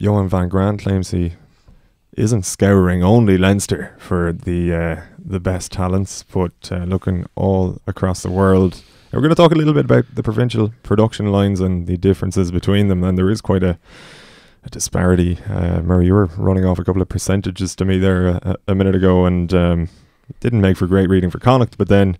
Johan van Grant claims he isn't scouring only Leinster for the best talents, but looking all across the world. We're going to talk a little bit about the provincial production lines and the differences between them, and there is quite a disparity. Murray, you were running off a couple of percentages to me there a minute ago, and didn't make for great reading for Connacht, but then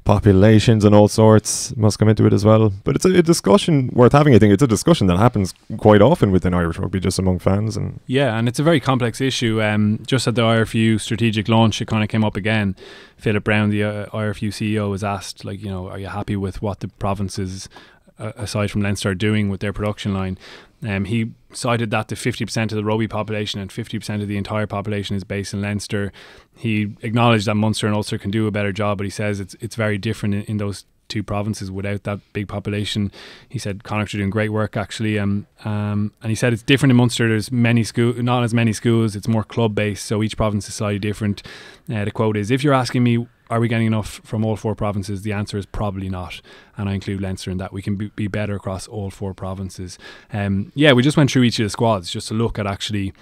populations and all sorts must come into it as well. But it's a discussion worth having. I think it's a discussion that happens quite often within Irish rugby, just among fans. And it's a very complex issue. Just at the IRFU strategic launch, it kind of came up again. Philip Brown, the IRFU CEO, was asked, are you happy with what the provinces, aside from Leinster, are doing with their production line? He cited that the 50% of the rugby population and 50% of the entire population is based in Leinster. He acknowledged that Munster and Ulster can do a better job, but he says it's very different in those two provinces without that big population. He said Connacht are doing great work actually, and he said it's different in Munster. There's not as many schools. It's more club based, so each province is slightly different. The quote is, "If you're asking me, are we getting enough from all four provinces? The answer is probably not." And I include Leinster in that. We can be better across all four provinces. We just went through each of the squads just to look at actually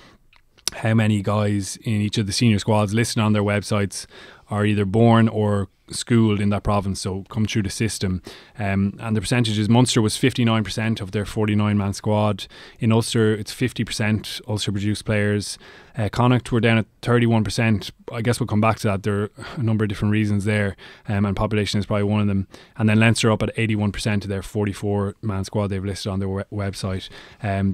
how many guys in each of the senior squads listed on their websites are either born or schooled in that province, so come through the system. And the percentages, Munster was 59% of their 49-man squad. In Ulster, it's 50% Ulster produced players. Connacht were down at 31%. I guess we'll come back to that. There are a number of different reasons there, and population is probably one of them. And then Leinster up at 81% of their 44-man squad they've listed on their website.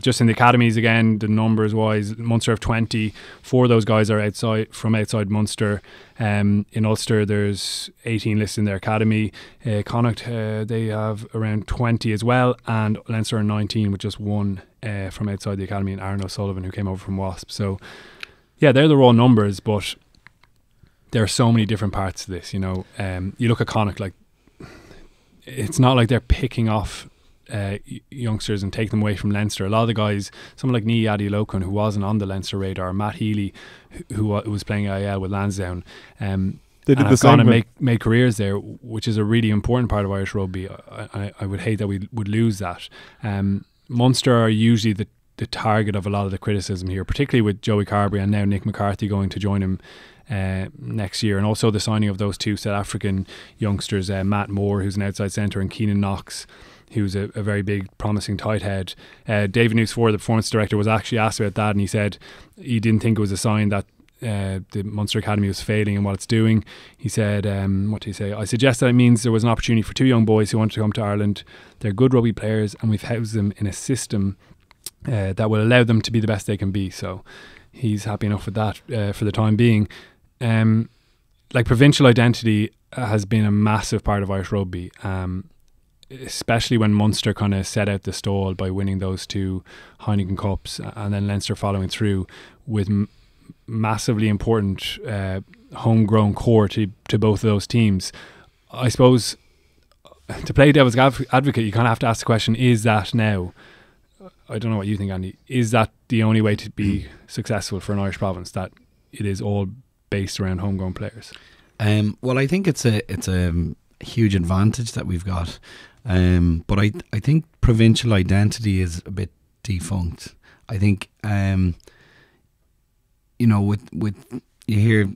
Just in the academies again, the numbers wise, Munster have 20. 4 of those guys are outside Munster. In Ulster, there's 18 listed in their academy. Connacht, they have around 20 as well, and Leinster are 19 with just 1 from outside the academy, and Aaron O'Sullivan, who came over from Wasp. So they're the raw numbers, but there are so many different parts to this. You look at Connacht, like, it's not like they're picking off youngsters and take them away from Leinster. A lot of the guys, someone like Ní Addy Lochan, who wasn't on the Leinster radar, Matt Healy, who was playing IL with Lansdowne, they did the same, and made careers there, which is a really important part of Irish rugby. I would hate that we would lose that. Munster are usually the target of a lot of the criticism here, particularly with Joey Carberry and now Nick McCarthy going to join him next year, and also the signing of those 2 South African youngsters, Matt Moore, who's an outside centre, and Keenan Knox, who's a very big, promising tight head. David Newsford, the performance director, was actually asked about that, and he said he didn't think it was a sign that the Munster Academy was failing in what it's doing. He said, what did he say? "I suggest that it means there was an opportunity for 2 young boys who wanted to come to Ireland. They're good rugby players, and we've housed them in a system that will allow them to be the best they can be." So he's happy enough with that for the time being. Provincial identity has been a massive part of Irish rugby, especially when Munster kind of set out the stall by winning those 2 Heineken Cups, and then Leinster following through with massively important homegrown core to both of those teams. I suppose, to play devil's advocate, you kind of have to ask the question, is that now, I don't know what you think, Andy, is that the only way to be successful for an Irish province, that it is all based around homegrown players? Well, I think it's a huge advantage that we've got, but I think provincial identity is a bit defunct. I think with you hear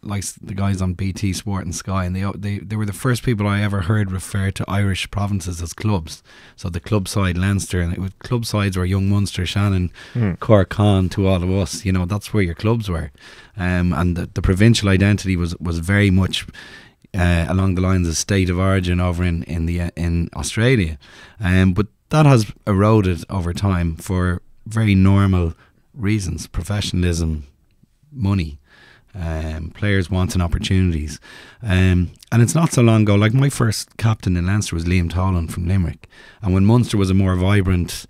like the guys on BT Sport and Sky, and they were the first people I ever heard refer to Irish provinces as clubs. So the club side Leinster, and club sides were Young Munster, Shannon, Cork, Con, to all of us. That's where your clubs were, and the provincial identity was very much along the lines of state of origin over in Australia, but that has eroded over time for very normal reasons: professionalism, money, players wanting opportunities, and it's not so long ago, like my first captain in Leinster was Liam Tolan from Limerick, and when Munster was a more vibrant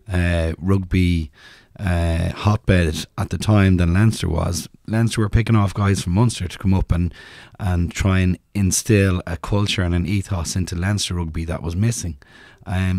rugby hotbed at the time than Leinster was, Leinster were picking off guys from Munster to come up and try and instill a culture and an ethos into Leinster rugby that was missing.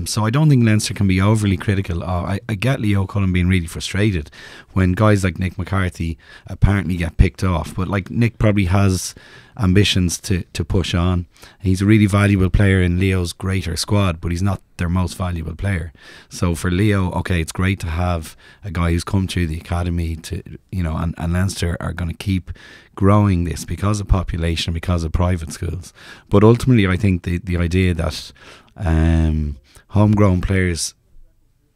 So I don't think Leinster can be overly critical. I get Leo Cullen being really frustrated when guys like Nick McCarthy apparently get picked off, but like Nick probably has ambitions to push on. He's a really valuable player in Leo's greater squad, but he's not their most valuable player. So for Leo, okay, it's great to have a guy who's come through the academy to, and Leinster are going to keep growing this because of population, because of private schools. But ultimately, I think the idea that homegrown players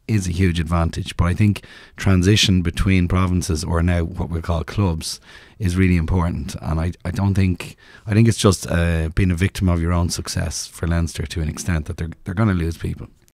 is a huge advantage, but I think transition between provinces, or now what we call clubs, is really important. And I think it's just being a victim of your own success for Leinster to an extent, that they're going to lose people.